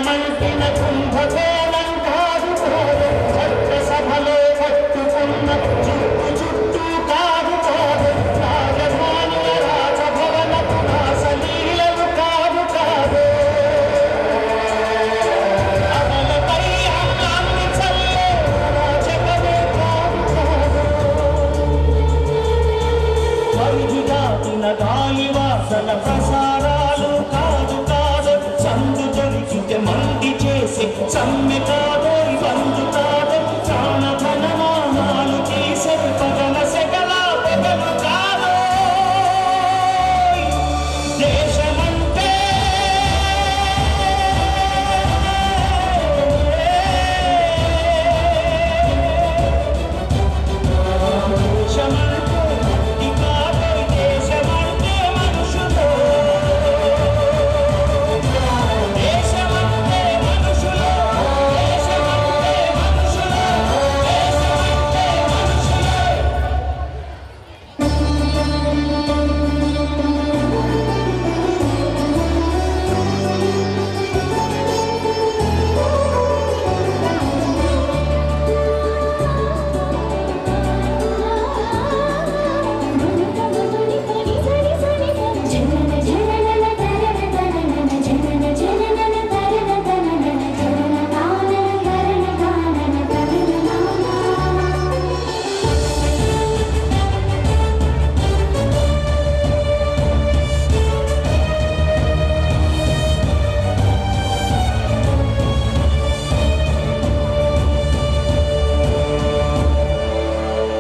మంటిన కుంభకోణం కాదు కాదు చట్ట సభలో పట్టుకున్న చుట్టు చుట్టూ కాదు కాదు రాజధానుల రాజభవన పునాసలీలలు కాదు కాదు అమలపై అన్నాన్ని చల్లే రాజకమే కాదు కాదు పరిధి దాటిన గాలి వాసన ప్రసారాలు కాదు కాదు సందు దొరికితే మంది చేసి సమ్మె కాదు బంధు కాదు ప్రాణధనమానాలు తీసే పగల సెగల పొగలు కాదు దేశమంటే దేశమంటే మట్టి కాదు దేశమంటే మనుషులు దేశమంటే మనుషులు దేశమంటే మనుషులు దేశమంటే మనుషులు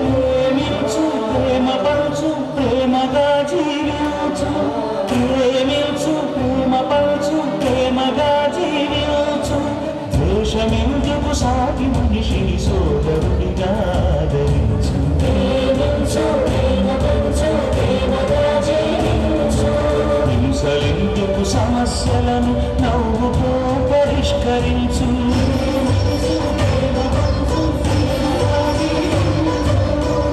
ప్రేమించు ప్రేమ పంచు ప్రేమగా జీవించు ప్రేమించు ప్రేమ పంచు ప్రేమగా జీవించు ద్వేషమెందుకు సాటి మనిషిని సోదరుడిగా ఆదరించు ప్రేమించు ప్రేమ పంచు ప్రేమగా జీవించు హింసలెందుకు సమస్యలను నవ్వుతో పరిష్కరించు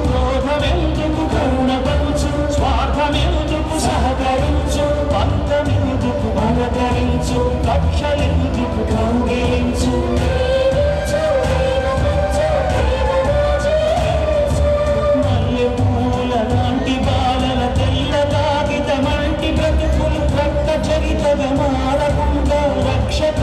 క్రోధమెందుకు కరుణ పంచు స్వార్థమెందుకు సహకరించు పంతమెందుకు బలకరించు కక్షలెందుకు కౌగిలించు మల్లెపూల లాంటి బాలల తెల్ల కాగితమంటి బ్రతుకులు రక్త చరితగా మారకుండా రక్షక